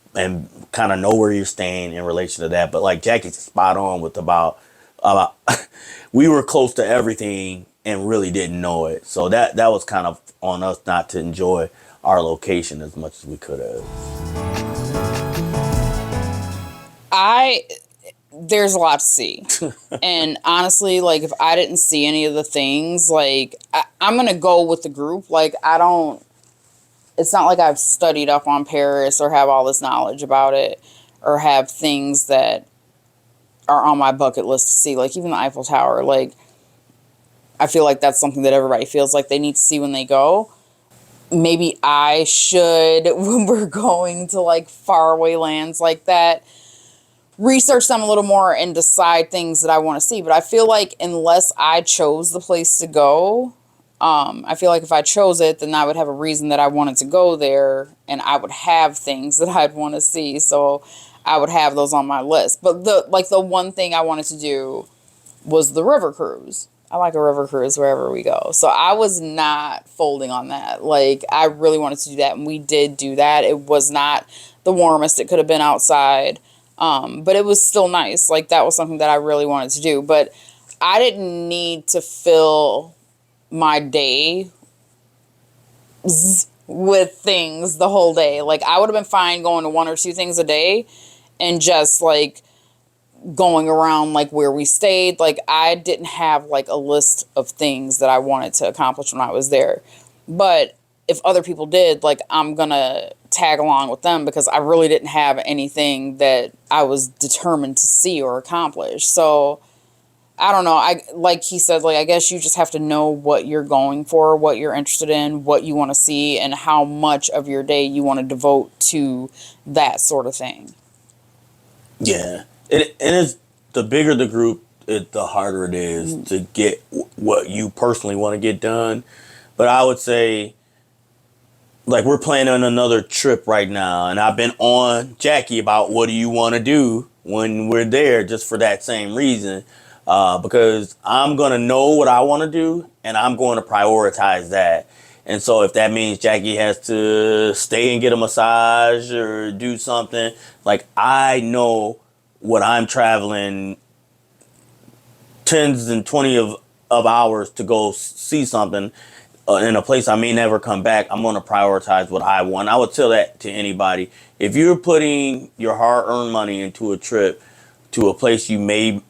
kind of know where you're staying in relation to that. But like Jackie's spot on with about we were close to everything and really didn't know it. So that was kind of on us not to enjoy our location as much as we could have. There's a lot to see. And honestly, like if I didn't see any of the things, like I'm going to go with the group. Like it's not like I've studied up on Paris or have all this knowledge about it or have things that are on my bucket list to see. Like even the Eiffel Tower, like I feel like that's something that everybody feels like they need to see when they go. Maybe I should, when we're going to like faraway lands like that, research them a little more and decide things that I want to see. But I feel like unless I chose the place to go, I feel like if I chose it, then I would have a reason that I wanted to go there, and I would have things that I'd want to see. So I would have those on my list. But the one thing I wanted to do was the river cruise. I like a river cruise wherever we go. So I was not folding on that. Like I really wanted to do that, and we did do that. It was not the warmest it could have been outside. But it was still nice. Like that was something that I really wanted to do. But I didn't need to fill my day with things the whole day. Like I would have been fine going to 1 or 2 things a day and just like going around like where we stayed. Like I didn't have like a list of things that I wanted to accomplish when I was there. But if other people did, like I'm gonna tag along with them because I really didn't have anything that I was determined to see or accomplish. So I don't know. Like he said, like I guess you just have to know what you're going for, what you're interested in, what you want to see, and how much of your day you want to devote to that sort of thing. Yeah. And it's the bigger the group, the harder it is to get what you personally want to get done. But I would say, like, we're planning another trip right now, and I've been on Jackie about what do you want to do when we're there, just for that same reason. Because I'm going to know what I want to do, and I'm going to prioritize that. And so if that means Jackie has to stay and get a massage or do something, like I know what I'm traveling tens and 20 of hours to go see something in a place I may never come back, I'm going to prioritize what I want. I would tell that to anybody. If you're putting your hard-earned money into a trip to a place you may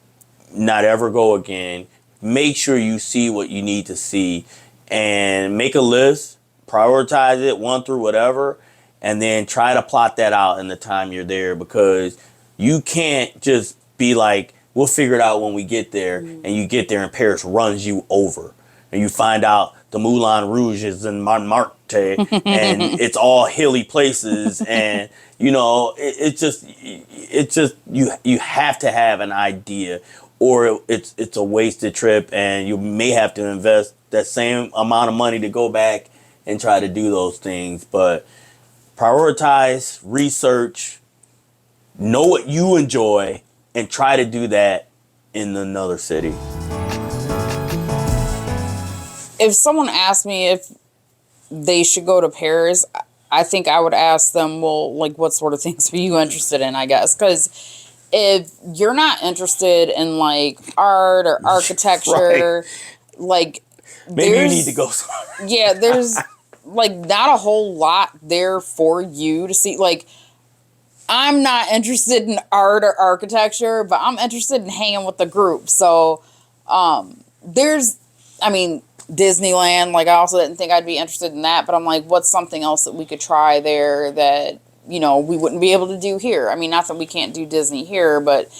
not ever go again, make sure you see what you need to see and make a list, prioritize it 1 through whatever, and then try to plot that out in the time you're there, because you can't just be like, we'll figure it out when we get there, and you get there and Paris runs you over, and you find out the Moulin Rouge is in Montmartre and it's all hilly places, and you know it's just you have to have an idea, or it's a wasted trip, and you may have to invest that same amount of money to go back and try to do those things. But prioritize, research, know what you enjoy, and try to do that in another city. If someone asked me if they should go to Paris, I think I would ask them, well, like, what sort of things are you interested in, I guess? Because if you're not interested in, like, art or architecture, Right. like, Maybe you need to go somewhere. Yeah, there's like not a whole lot there for you to see. Like, I'm not interested in art or architecture, but I'm interested in hanging with the group. So, I mean, Disneyland, like, I also didn't think I'd be interested in that, but I'm like, what's something else that we could try there that, we wouldn't be able to do here? I mean, not that we can't do Disney here, but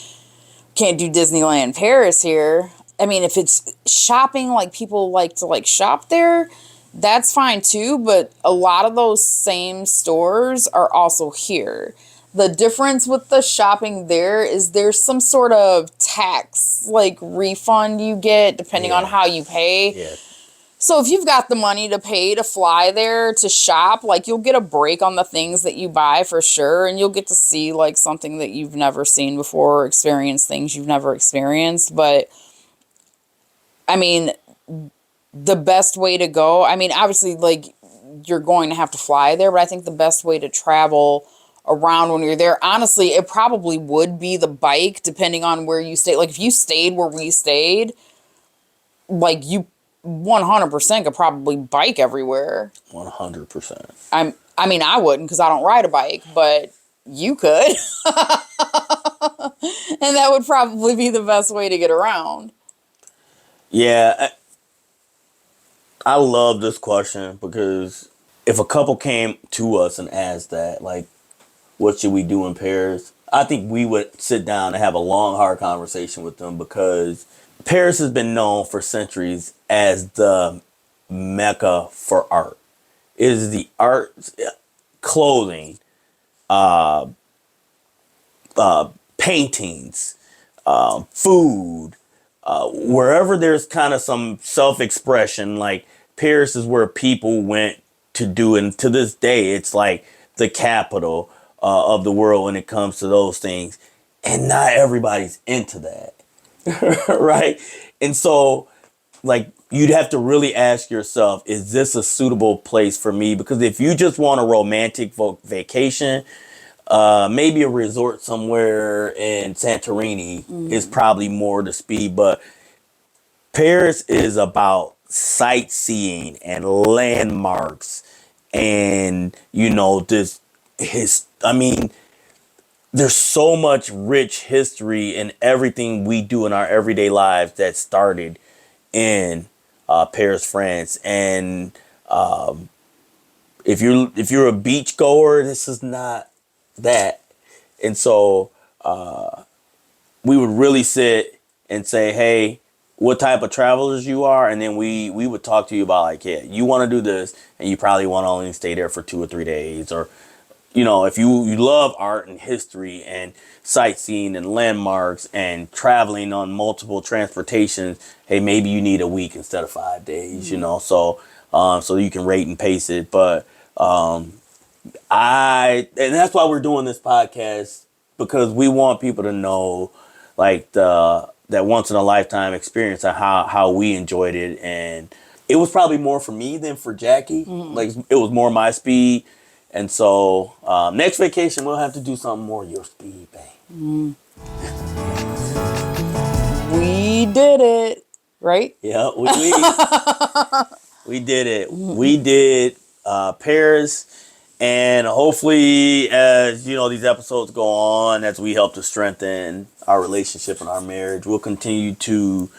can't do Disneyland Paris here. I mean, if it's shopping, like, people like to, like, shop there, that's fine too, but a lot of those same stores are also here. The difference with the shopping there is there's some sort of tax, like, refund you get depending on how you pay. Yeah. So if you've got the money to pay to fly there to shop, like, you'll get a break on the things that you buy for sure, and you'll get to see, like, something that you've never seen before, or experience things you've never experienced. But I mean, the best way to go, I mean, obviously, like, you're going to have to fly there, but I think the best way to travel around when you're there, honestly, it probably would be the bike, depending on where you stay. Like, if you stayed where we stayed, like, you 100% could probably bike everywhere. 100%. I mean, I wouldn't, because I don't ride a bike, but you could. And that would probably be the best way to get around. Yeah, I love this question, because if a couple came to us and asked that, like, what should we do in Paris? I think we would sit down and have a long, hard conversation with them, because Paris has been known for centuries as the mecca for art. It is the art, clothing, paintings, food, wherever there's kind of some self-expression, like, Paris is where people went to do, and to this day, it's like the capital of the world when it comes to those things. And not everybody's into that. Right? And so, like, you'd have to really ask yourself, is this a suitable place for me? Because if you just want a romantic vacation, maybe a resort somewhere in Santorini is probably more the speed. But Paris is about sightseeing and landmarks and, there's so much rich history in everything we do in our everyday lives that started in Paris, France. And if you're a beach goer, this is not that. And so we would really sit and say, hey, what type of travelers you are, and then we would talk to you about, like, yeah, you want to do this, and you probably want to only stay there for 2 or 3 days, or if you love art and history and sightseeing and landmarks and traveling on multiple transportations, hey, maybe you need a week instead of 5 days, so you can rate and pace it. But and that's why we're doing this podcast, because we want people to know, like, that once in a lifetime experience and how we enjoyed it. And it was probably more for me than for Jackie. Like, it was more my speed. And so next vacation, we'll have to do something more your speed, babe. We did it, right? Yeah, we did it. We did Paris. And hopefully, as these episodes go on, as we help to strengthen our relationship and our marriage, we'll continue to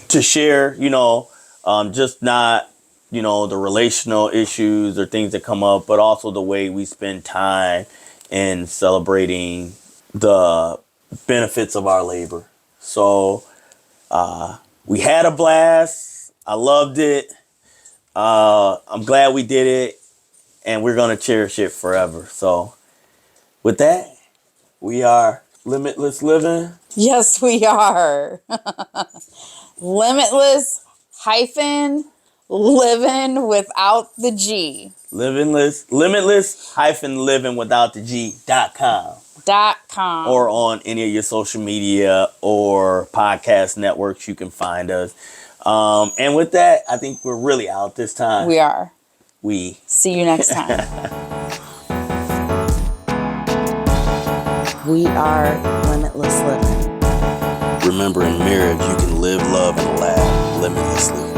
share, just not, the relational issues or things that come up, but also the way we spend time in celebrating the benefits of our labor. So we had a blast. I loved it. I'm glad we did it. And we're going to cherish it forever. So with that, we are Limitless Livin. Yes, we are. Limitless living without the G. Limitless living without the G.com. Or on any of your social media or podcast networks, you can find us. And with that, I think we're really out this time. We are. We see you next time. We are Limitless Livin. Remember, in marriage, you can live, love, and laugh limitlessly.